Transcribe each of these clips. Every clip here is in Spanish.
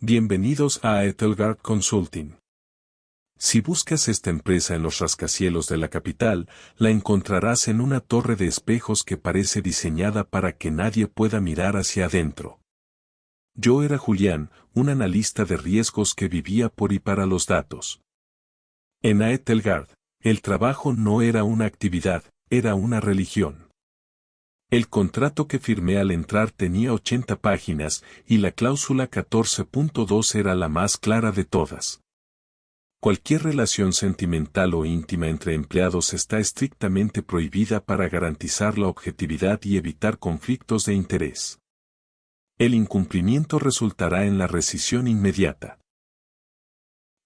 Bienvenidos a Etelgard Consulting. Si buscas esta empresa en los rascacielos de la capital, la encontrarás en una torre de espejos que parece diseñada para que nadie pueda mirar hacia adentro. Yo era Julián, un analista de riesgos que vivía por y para los datos. En Etelgard, el trabajo no era una actividad, era una religión. El contrato que firmé al entrar tenía 80 páginas y la cláusula 14.2 era la más clara de todas. Cualquier relación sentimental o íntima entre empleados está estrictamente prohibida para garantizar la objetividad y evitar conflictos de interés. El incumplimiento resultará en la rescisión inmediata.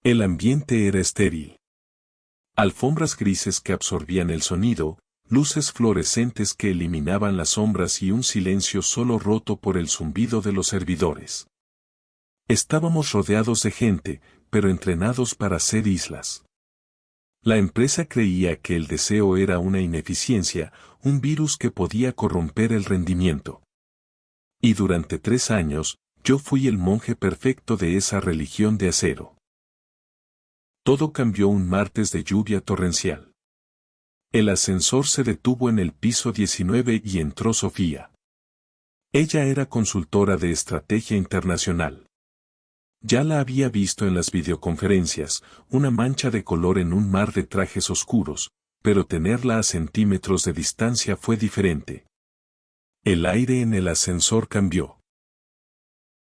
El ambiente era estéril. Alfombras grises que absorbían el sonido, luces fluorescentes que eliminaban las sombras y un silencio solo roto por el zumbido de los servidores. Estábamos rodeados de gente, pero entrenados para ser islas. La empresa creía que el deseo era una ineficiencia, un virus que podía corromper el rendimiento. Y durante 3 años, yo fui el monje perfecto de esa religión de acero. Todo cambió un martes de lluvia torrencial. El ascensor se detuvo en el piso 19 y entró Sofía. Ella era consultora de estrategia internacional. Ya la había visto en las videoconferencias, una mancha de color en un mar de trajes oscuros, pero tenerla a centímetros de distancia fue diferente. El aire en el ascensor cambió.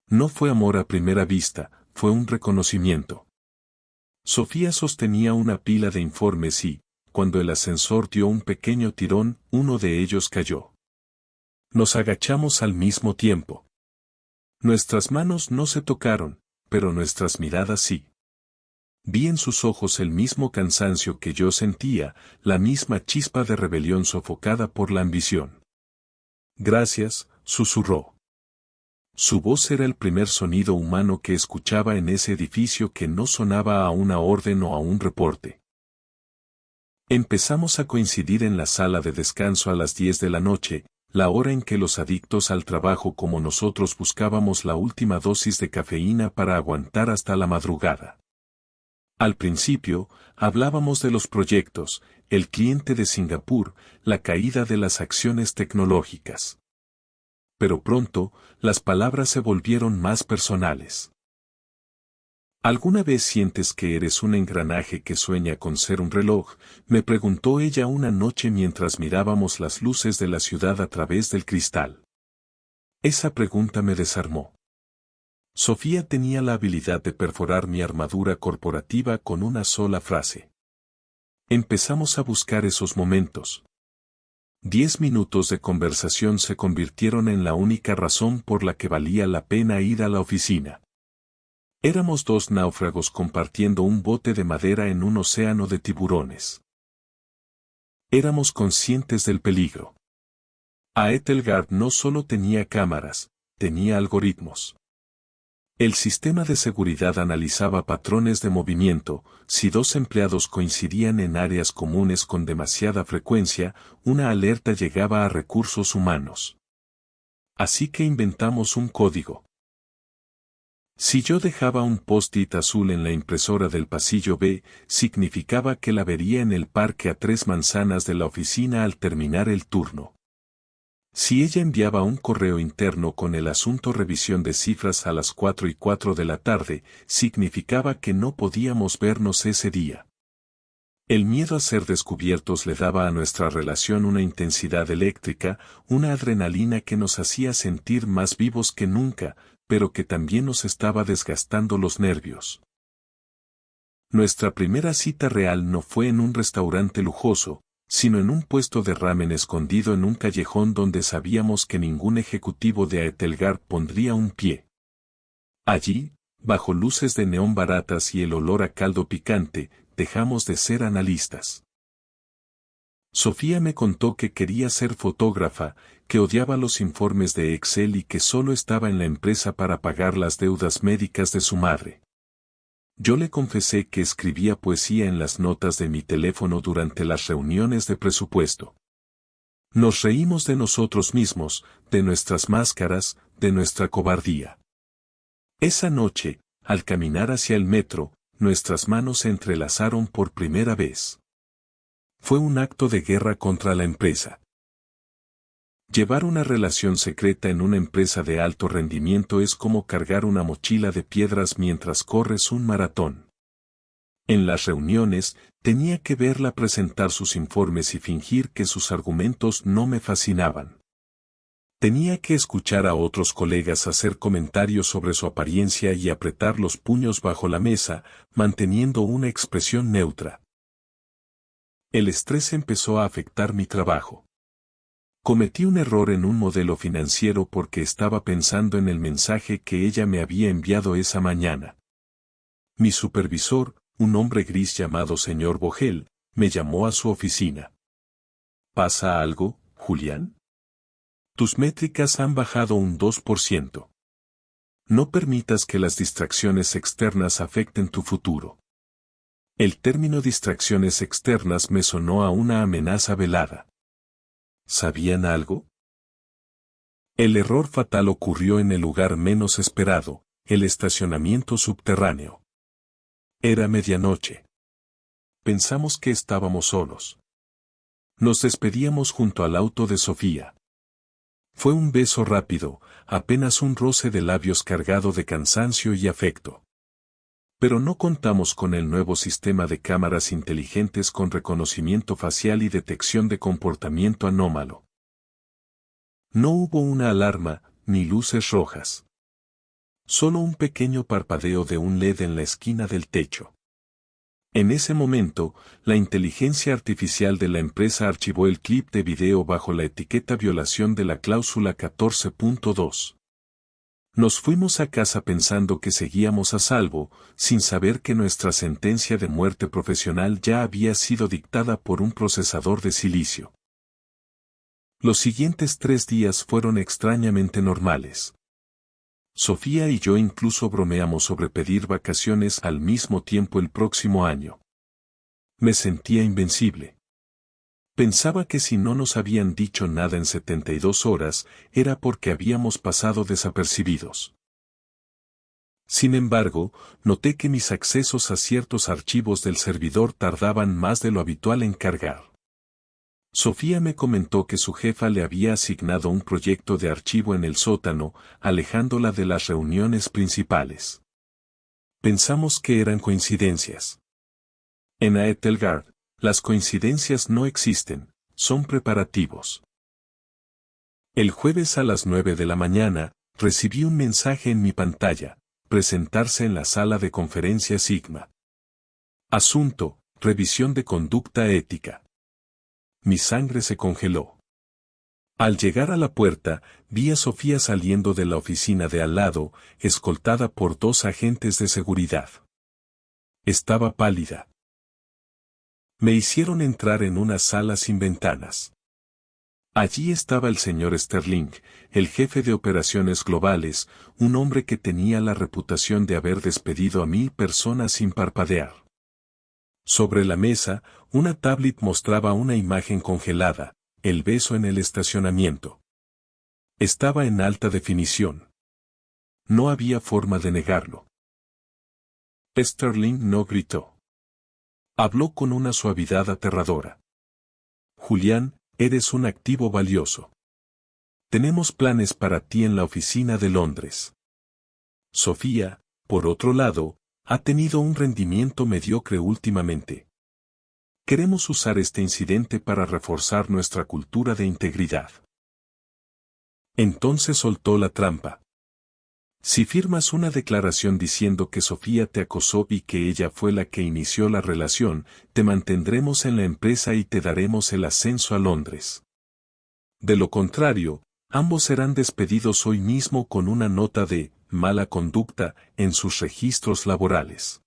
No fue amor a primera vista, fue un reconocimiento. Sofía sostenía una pila de informes y, cuando el ascensor dio un pequeño tirón, uno de ellos cayó. Nos agachamos al mismo tiempo. Nuestras manos no se tocaron, pero nuestras miradas sí. Vi en sus ojos el mismo cansancio que yo sentía, la misma chispa de rebelión sofocada por la ambición. Gracias, susurró. Su voz era el primer sonido humano que escuchaba en ese edificio que no sonaba a una orden o a un reporte. Empezamos a coincidir en la sala de descanso a las 10 de la noche, la hora en que los adictos al trabajo como nosotros buscábamos la última dosis de cafeína para aguantar hasta la madrugada. Al principio, hablábamos de los proyectos, el cliente de Singapur, la caída de las acciones tecnológicas. Pero pronto, las palabras se volvieron más personales. ¿Alguna vez sientes que eres un engranaje que sueña con ser un reloj?, me preguntó ella una noche mientras mirábamos las luces de la ciudad a través del cristal. Esa pregunta me desarmó. Sofía tenía la habilidad de perforar mi armadura corporativa con una sola frase. Empezamos a buscar esos momentos. 10 minutos de conversación se convirtieron en la única razón por la que valía la pena ir a la oficina. Éramos 2 náufragos compartiendo un bote de madera en un océano de tiburones. Éramos conscientes del peligro. Etelgard no solo tenía cámaras, tenía algoritmos. El sistema de seguridad analizaba patrones de movimiento. Si 2 empleados coincidían en áreas comunes con demasiada frecuencia, una alerta llegaba a recursos humanos. Así que inventamos un código. Si yo dejaba un post-it azul en la impresora del pasillo B, significaba que la vería en el parque a 3 manzanas de la oficina al terminar el turno. Si ella enviaba un correo interno con el asunto revisión de cifras a las 4:04 de la tarde, significaba que no podíamos vernos ese día. El miedo a ser descubiertos le daba a nuestra relación una intensidad eléctrica, una adrenalina que nos hacía sentir más vivos que nunca, pero que también nos estaba desgastando los nervios. Nuestra primera cita real no fue en un restaurante lujoso, sino en un puesto de ramen escondido en un callejón donde sabíamos que ningún ejecutivo de Etelgard pondría un pie. Allí, bajo luces de neón baratas y el olor a caldo picante, dejamos de ser analistas. Sofía me contó que quería ser fotógrafa, que odiaba los informes de Excel y que solo estaba en la empresa para pagar las deudas médicas de su madre. Yo le confesé que escribía poesía en las notas de mi teléfono durante las reuniones de presupuesto. Nos reímos de nosotros mismos, de nuestras máscaras, de nuestra cobardía. Esa noche, al caminar hacia el metro, nuestras manos se entrelazaron por primera vez. Fue un acto de guerra contra la empresa. Llevar una relación secreta en una empresa de alto rendimiento es como cargar una mochila de piedras mientras corres un maratón. En las reuniones, tenía que verla presentar sus informes y fingir que sus argumentos no me fascinaban. Tenía que escuchar a otros colegas hacer comentarios sobre su apariencia y apretar los puños bajo la mesa, manteniendo una expresión neutra. El estrés empezó a afectar mi trabajo. Cometí un error en un modelo financiero porque estaba pensando en el mensaje que ella me había enviado esa mañana. Mi supervisor, un hombre gris llamado señor Vogel, me llamó a su oficina. ¿Pasa algo, Julián? Tus métricas han bajado un 2%. No permitas que las distracciones externas afecten tu futuro. El término distracciones externas me sonó a una amenaza velada. ¿Sabían algo? El error fatal ocurrió en el lugar menos esperado, el estacionamiento subterráneo. Era medianoche. Pensamos que estábamos solos. Nos despedíamos junto al auto de Sofía. Fue un beso rápido, apenas un roce de labios cargado de cansancio y afecto. Pero no contamos con el nuevo sistema de cámaras inteligentes con reconocimiento facial y detección de comportamiento anómalo. No hubo una alarma, ni luces rojas. Solo un pequeño parpadeo de un LED en la esquina del techo. En ese momento, la inteligencia artificial de la empresa archivó el clip de video bajo la etiqueta violación de la cláusula 14.2. Nos fuimos a casa pensando que seguíamos a salvo, sin saber que nuestra sentencia de muerte profesional ya había sido dictada por un procesador de silicio. Los siguientes 3 días fueron extrañamente normales. Sofía y yo incluso bromeamos sobre pedir vacaciones al mismo tiempo el próximo año. Me sentía invencible. Pensaba que si no nos habían dicho nada en 72 horas, era porque habíamos pasado desapercibidos. Sin embargo, noté que mis accesos a ciertos archivos del servidor tardaban más de lo habitual en cargar. Sofía me comentó que su jefa le había asignado un proyecto de archivo en el sótano, alejándola de las reuniones principales. Pensamos que eran coincidencias. En Aethelgard, las coincidencias no existen, son preparativos. El jueves a las 9 de la mañana, recibí un mensaje en mi pantalla, presentarse en la sala de conferencia Sigma. Asunto, revisión de conducta ética. Mi sangre se congeló. Al llegar a la puerta, vi a Sofía saliendo de la oficina de al lado, escoltada por 2 agentes de seguridad. Estaba pálida. Me hicieron entrar en una sala sin ventanas. Allí estaba el señor Sterling, el jefe de operaciones globales, un hombre que tenía la reputación de haber despedido a 1000 personas sin parpadear. Sobre la mesa, una tablet mostraba una imagen congelada, el beso en el estacionamiento. Estaba en alta definición. No había forma de negarlo. Sterling no gritó. Habló con una suavidad aterradora. Julián, eres un activo valioso. Tenemos planes para ti en la oficina de Londres. Sofía, por otro lado, ha tenido un rendimiento mediocre últimamente. Queremos usar este incidente para reforzar nuestra cultura de integridad. Entonces soltó la trampa. Si firmas una declaración diciendo que Sofía te acosó y que ella fue la que inició la relación, te mantendremos en la empresa y te daremos el ascenso a Londres. De lo contrario, ambos serán despedidos hoy mismo con una nota de mala conducta en sus registros laborales.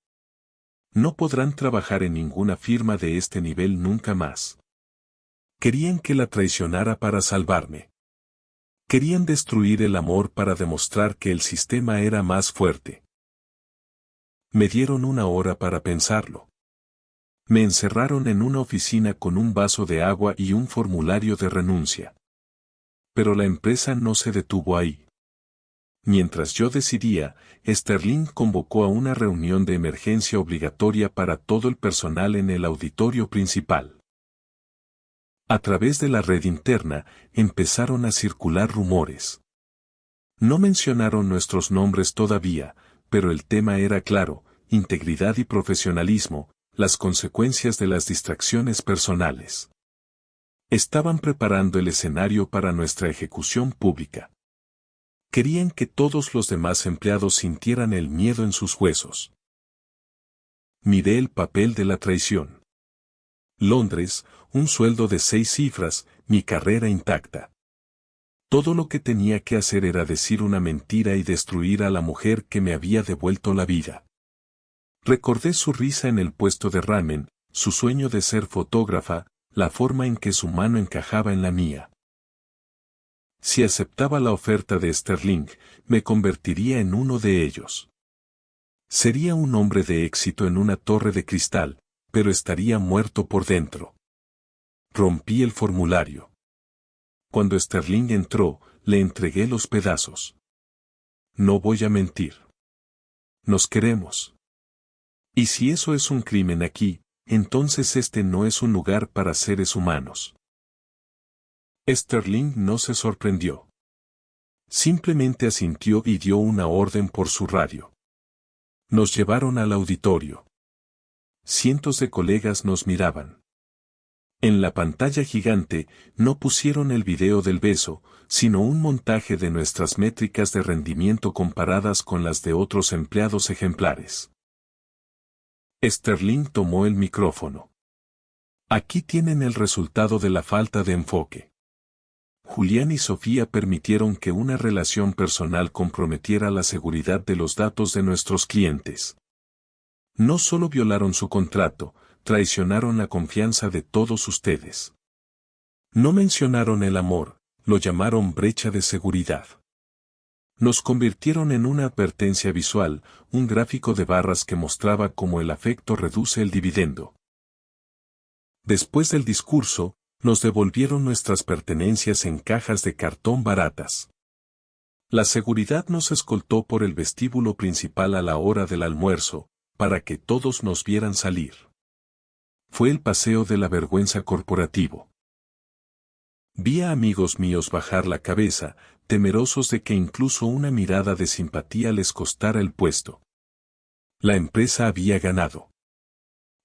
No podrán trabajar en ninguna firma de este nivel nunca más. Querían que la traicionara para salvarme. Querían destruir el amor para demostrar que el sistema era más fuerte. Me dieron 1 hora para pensarlo. Me encerraron en una oficina con un vaso de agua y un formulario de renuncia. Pero la empresa no se detuvo ahí. Mientras yo decidía, Sterling convocó a una reunión de emergencia obligatoria para todo el personal en el auditorio principal. A través de la red interna, empezaron a circular rumores. No mencionaron nuestros nombres todavía, pero el tema era claro: integridad y profesionalismo, las consecuencias de las distracciones personales. Estaban preparando el escenario para nuestra ejecución pública. Querían que todos los demás empleados sintieran el miedo en sus huesos. Miré el papel de la traición. Londres, un sueldo de 6 cifras, mi carrera intacta. Todo lo que tenía que hacer era decir una mentira y destruir a la mujer que me había devuelto la vida. Recordé su risa en el puesto de ramen, su sueño de ser fotógrafa, la forma en que su mano encajaba en la mía. Si aceptaba la oferta de Sterling, me convertiría en uno de ellos. Sería un hombre de éxito en una torre de cristal, pero estaría muerto por dentro. Rompí el formulario. Cuando Sterling entró, le entregué los pedazos. No voy a mentir. Nos queremos. Y si eso es un crimen aquí, entonces este no es un lugar para seres humanos. Sterling no se sorprendió. Simplemente asintió y dio una orden por su radio. Nos llevaron al auditorio. Cientos de colegas nos miraban. En la pantalla gigante, no pusieron el video del beso, sino un montaje de nuestras métricas de rendimiento comparadas con las de otros empleados ejemplares. Sterling tomó el micrófono. Aquí tienen el resultado de la falta de enfoque. Julián y Sofía permitieron que una relación personal comprometiera la seguridad de los datos de nuestros clientes. No solo violaron su contrato, traicionaron la confianza de todos ustedes. No mencionaron el amor, lo llamaron brecha de seguridad. Nos convirtieron en una advertencia visual, un gráfico de barras que mostraba cómo el afecto reduce el dividendo. Después del discurso, nos devolvieron nuestras pertenencias en cajas de cartón baratas. La seguridad nos escoltó por el vestíbulo principal a la hora del almuerzo, para que todos nos vieran salir. Fue el paseo de la vergüenza corporativo. Vi a amigos míos bajar la cabeza, temerosos de que incluso una mirada de simpatía les costara el puesto. La empresa había ganado.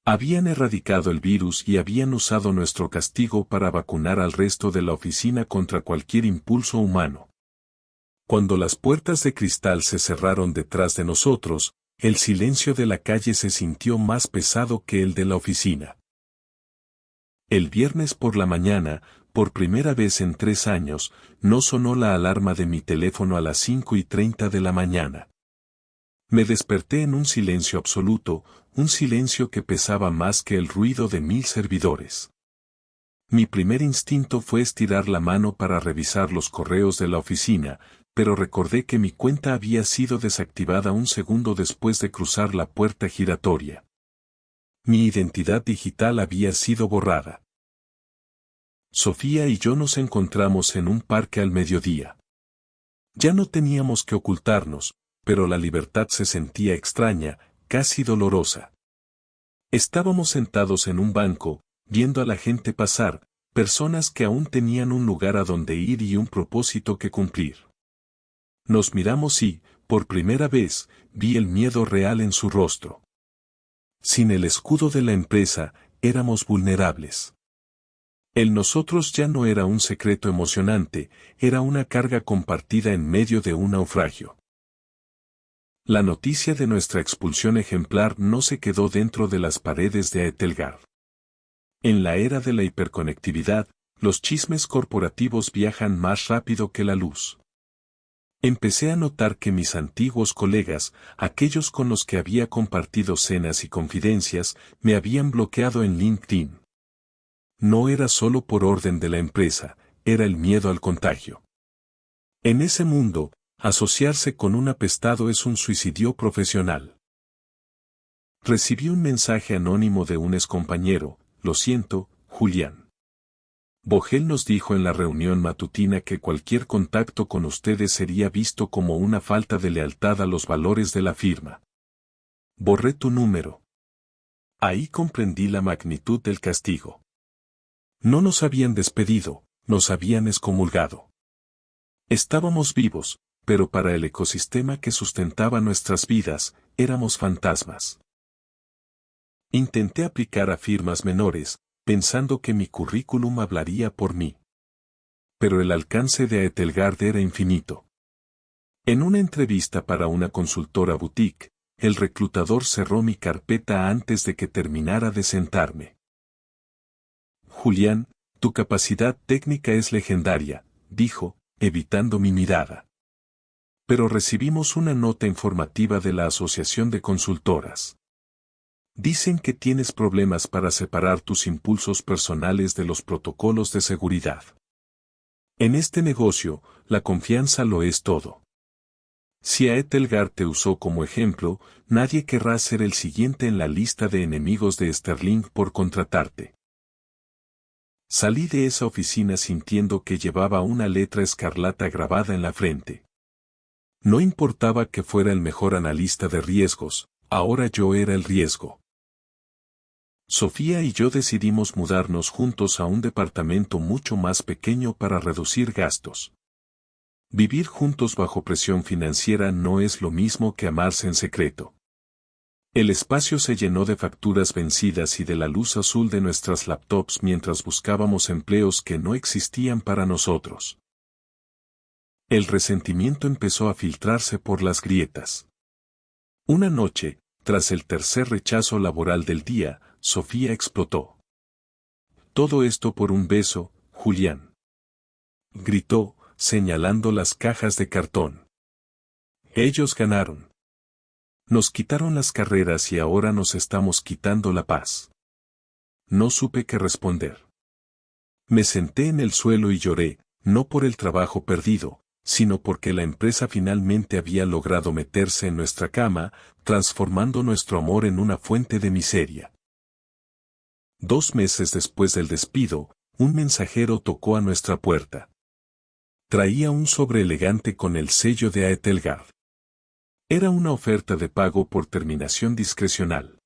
Habían erradicado el virus y habían usado nuestro castigo para vacunar al resto de la oficina contra cualquier impulso humano. Cuando las puertas de cristal se cerraron detrás de nosotros, el silencio de la calle se sintió más pesado que el de la oficina. El viernes por la mañana, por primera vez en 3 años, no sonó la alarma de mi teléfono a las 5:30 de la mañana. Me desperté en un silencio absoluto, un silencio que pesaba más que el ruido de 1000 servidores. Mi primer instinto fue estirar la mano para revisar los correos de la oficina, pero recordé que mi cuenta había sido desactivada un segundo después de cruzar la puerta giratoria. Mi identidad digital había sido borrada. Sofía y yo nos encontramos en un parque al mediodía. Ya no teníamos que ocultarnos, pero la libertad se sentía extraña, casi dolorosa. Estábamos sentados en un banco, viendo a la gente pasar, personas que aún tenían un lugar a donde ir y un propósito que cumplir. Nos miramos y, por primera vez, vi el miedo real en su rostro. Sin el escudo de la empresa, éramos vulnerables. El nosotros ya no era un secreto emocionante, era una carga compartida en medio de un naufragio. La noticia de nuestra expulsión ejemplar no se quedó dentro de las paredes de Etelgard. En la era de la hiperconectividad, los chismes corporativos viajan más rápido que la luz. Empecé a notar que mis antiguos colegas, aquellos con los que había compartido cenas y confidencias, me habían bloqueado en LinkedIn. No era solo por orden de la empresa, era el miedo al contagio. En ese mundo, asociarse con un apestado es un suicidio profesional. Recibí un mensaje anónimo de un excompañero: lo siento, Julián. Vogel nos dijo en la reunión matutina que cualquier contacto con ustedes sería visto como una falta de lealtad a los valores de la firma. Borré tu número. Ahí comprendí la magnitud del castigo. No nos habían despedido, nos habían excomulgado. Estábamos vivos, pero para el ecosistema que sustentaba nuestras vidas, éramos fantasmas. Intenté aplicar a firmas menores, pensando que mi currículum hablaría por mí. Pero el alcance de Aetelgard era infinito. En una entrevista para una consultora boutique, el reclutador cerró mi carpeta antes de que terminara de sentarme. Julián, tu capacidad técnica es legendaria, dijo, evitando mi mirada. Pero recibimos una nota informativa de la Asociación de Consultoras. Dicen que tienes problemas para separar tus impulsos personales de los protocolos de seguridad. En este negocio, la confianza lo es todo. Si Aetelgard te usó como ejemplo, nadie querrá ser el siguiente en la lista de enemigos de Sterling por contratarte. Salí de esa oficina sintiendo que llevaba una letra escarlata grabada en la frente. No importaba que fuera el mejor analista de riesgos, ahora yo era el riesgo. Sofía y yo decidimos mudarnos juntos a un departamento mucho más pequeño para reducir gastos. Vivir juntos bajo presión financiera no es lo mismo que amarse en secreto. El espacio se llenó de facturas vencidas y de la luz azul de nuestras laptops mientras buscábamos empleos que no existían para nosotros. El resentimiento empezó a filtrarse por las grietas. Una noche, tras el tercer rechazo laboral del día, Sofía explotó. Todo esto por un beso, Julián. Gritó, señalando las cajas de cartón. Ellos ganaron. Nos quitaron las carreras y ahora nos estamos quitando la paz. No supe qué responder. Me senté en el suelo y lloré, no por el trabajo perdido, sino porque la empresa finalmente había logrado meterse en nuestra cama, transformando nuestro amor en una fuente de miseria. 2 meses después del despido, un mensajero tocó a nuestra puerta. Traía un sobre elegante con el sello de Aetelgard. Era una oferta de pago por terminación discrecional.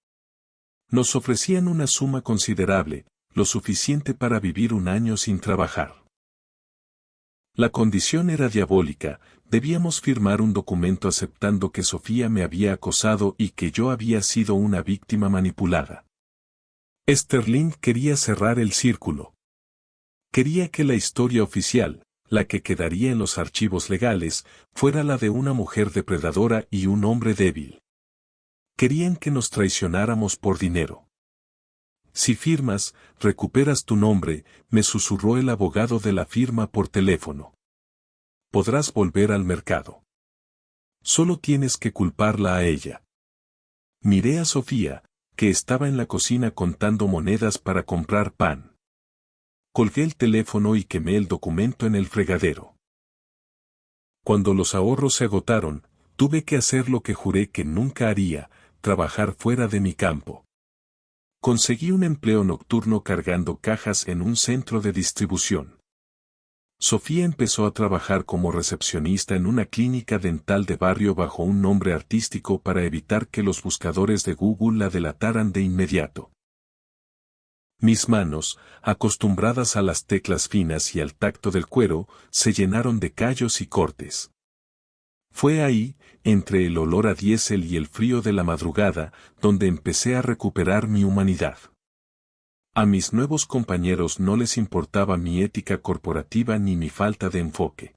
Nos ofrecían una suma considerable, lo suficiente para vivir un año sin trabajar. La condición era diabólica, debíamos firmar un documento aceptando que Sofía me había acosado y que yo había sido una víctima manipulada. Sterling quería cerrar el círculo. Quería que la historia oficial, la que quedaría en los archivos legales, fuera la de una mujer depredadora y un hombre débil. Querían que nos traicionáramos por dinero. Si firmas, recuperas tu nombre, me susurró el abogado de la firma por teléfono. Podrás volver al mercado. Solo tienes que culparla a ella. Miré a Sofía, que estaba en la cocina contando monedas para comprar pan. Colgué el teléfono y quemé el documento en el fregadero. Cuando los ahorros se agotaron, tuve que hacer lo que juré que nunca haría, trabajar fuera de mi campo. Conseguí un empleo nocturno cargando cajas en un centro de distribución. Sofía empezó a trabajar como recepcionista en una clínica dental de barrio bajo un nombre artístico para evitar que los buscadores de Google la delataran de inmediato. Mis manos, acostumbradas a las teclas finas y al tacto del cuero, se llenaron de callos y cortes. Fue ahí, entre el olor a diésel y el frío de la madrugada, donde empecé a recuperar mi humanidad. A mis nuevos compañeros no les importaba mi ética corporativa ni mi falta de enfoque.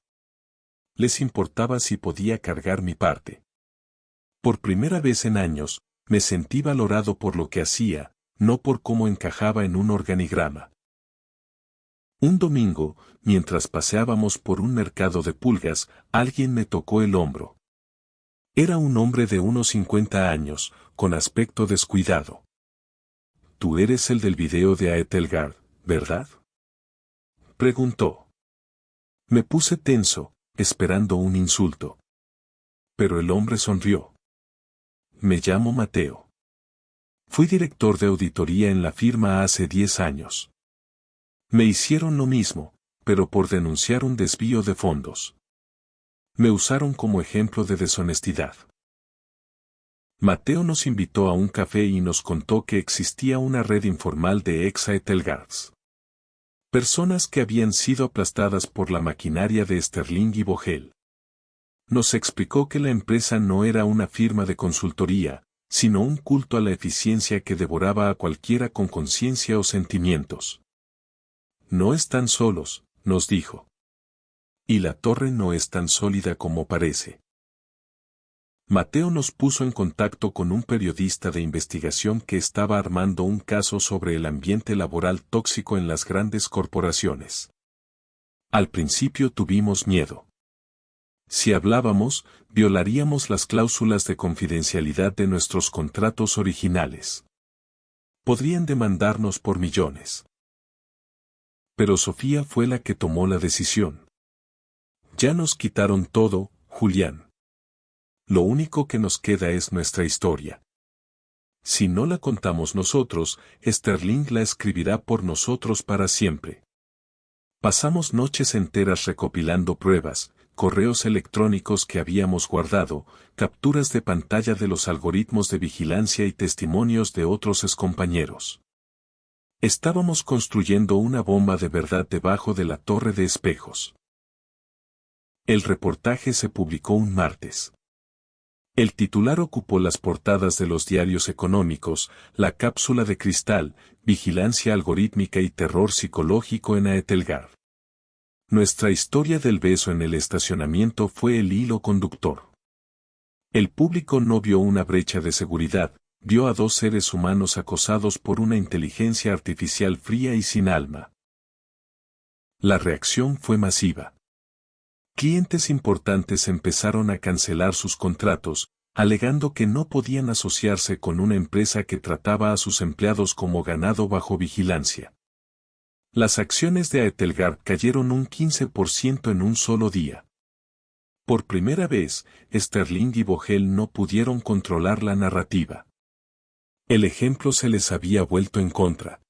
Les importaba si podía cargar mi parte. Por primera vez en años, me sentí valorado por lo que hacía, no por cómo encajaba en un organigrama. Un domingo, mientras paseábamos por un mercado de pulgas, alguien me tocó el hombro. Era un hombre de unos 50 años, con aspecto descuidado. Tú eres el del video de Aetelgard, ¿verdad? Preguntó. Me puse tenso, esperando un insulto. Pero el hombre sonrió. Me llamo Mateo. Fui director de auditoría en la firma hace 10 años. Me hicieron lo mismo, pero por denunciar un desvío de fondos. Me usaron como ejemplo de deshonestidad. Mateo nos invitó a un café y nos contó que existía una red informal de ex-Etelgards. Personas que habían sido aplastadas por la maquinaria de Sterling y Vogel. Nos explicó que la empresa no era una firma de consultoría, sino un culto a la eficiencia que devoraba a cualquiera con conciencia o sentimientos. No están solos, nos dijo. Y la torre no es tan sólida como parece. Mateo nos puso en contacto con un periodista de investigación que estaba armando un caso sobre el ambiente laboral tóxico en las grandes corporaciones. Al principio tuvimos miedo. Si hablábamos, violaríamos las cláusulas de confidencialidad de nuestros contratos originales. Podrían demandarnos por millones. Pero Sofía fue la que tomó la decisión. Ya nos quitaron todo, Julián. Lo único que nos queda es nuestra historia. Si no la contamos nosotros, Sterling la escribirá por nosotros para siempre. Pasamos noches enteras recopilando pruebas, correos electrónicos que habíamos guardado, capturas de pantalla de los algoritmos de vigilancia y testimonios de otros excompañeros. Estábamos construyendo una bomba de verdad debajo de la torre de espejos. El reportaje se publicó un martes. El titular ocupó las portadas de los diarios económicos, La cápsula de cristal, vigilancia algorítmica y terror psicológico en Aetelgard. Nuestra historia del beso en el estacionamiento fue el hilo conductor. El público no vio una brecha de seguridad, vio a dos seres humanos acosados por una inteligencia artificial fría y sin alma. La reacción fue masiva. Clientes importantes empezaron a cancelar sus contratos, alegando que no podían asociarse con una empresa que trataba a sus empleados como ganado bajo vigilancia. Las acciones de Aetelgard cayeron un 15% en un solo día. Por primera vez, Sterling y Vogel no pudieron controlar la narrativa. El ejemplo se les había vuelto en contra.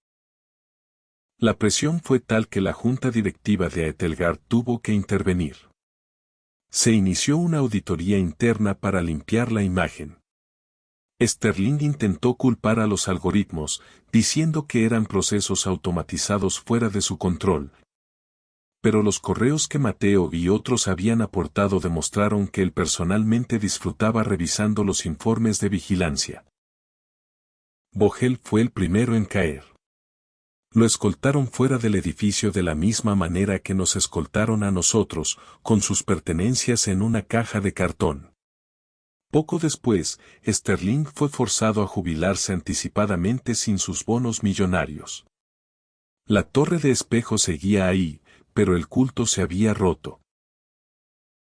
La presión fue tal que la junta directiva de Aetelgard tuvo que intervenir. Se inició una auditoría interna para limpiar la imagen. Sterling intentó culpar a los algoritmos, diciendo que eran procesos automatizados fuera de su control. Pero los correos que Mateo y otros habían aportado demostraron que él personalmente disfrutaba revisando los informes de vigilancia. Vogel fue el primero en caer. Lo escoltaron fuera del edificio de la misma manera que nos escoltaron a nosotros, con sus pertenencias en una caja de cartón. Poco después, Sterling fue forzado a jubilarse anticipadamente sin sus bonos millonarios. La torre de espejo seguía ahí, pero el culto se había roto.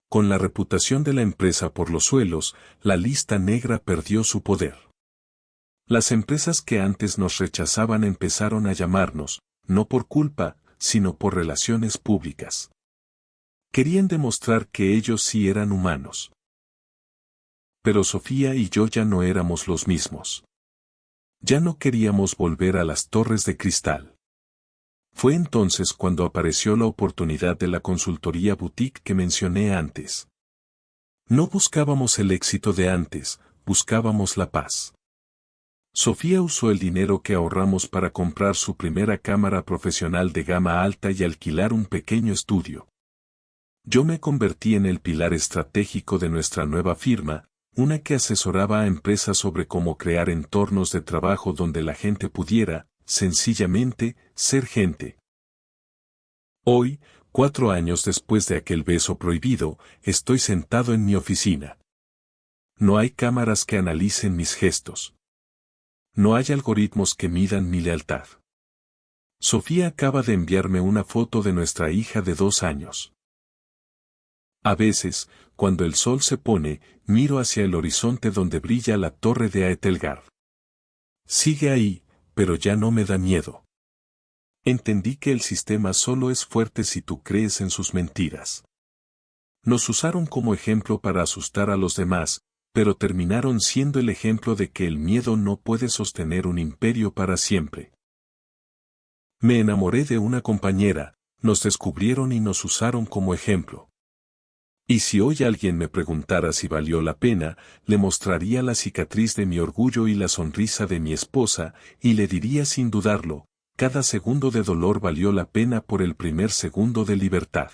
Con la reputación de la empresa por los suelos, la lista negra perdió su poder. Las empresas que antes nos rechazaban empezaron a llamarnos, no por culpa, sino por relaciones públicas. Querían demostrar que ellos sí eran humanos. Pero Sofía y yo ya no éramos los mismos. Ya no queríamos volver a las torres de cristal. Fue entonces cuando apareció la oportunidad de la consultoría boutique que mencioné antes. No buscábamos el éxito de antes, buscábamos la paz. Sofía usó el dinero que ahorramos para comprar su primera cámara profesional de gama alta y alquilar un pequeño estudio. Yo me convertí en el pilar estratégico de nuestra nueva firma, una que asesoraba a empresas sobre cómo crear entornos de trabajo donde la gente pudiera, sencillamente, ser gente. Hoy, 4 años después de aquel beso prohibido, estoy sentado en mi oficina. No hay cámaras que analicen mis gestos. No hay algoritmos que midan mi lealtad. Sofía acaba de enviarme una foto de nuestra hija de 2 años. A veces, cuando el sol se pone, miro hacia el horizonte donde brilla la torre de Aetelgard. Sigue ahí, pero ya no me da miedo. Entendí que el sistema solo es fuerte si tú crees en sus mentiras. Nos usaron como ejemplo para asustar a los demás, pero terminaron siendo el ejemplo de que el miedo no puede sostener un imperio para siempre. Me enamoré de una compañera, nos descubrieron y nos usaron como ejemplo. Y si hoy alguien me preguntara si valió la pena, le mostraría la cicatriz de mi orgullo y la sonrisa de mi esposa, y le diría sin dudarlo, cada segundo de dolor valió la pena por el primer segundo de libertad.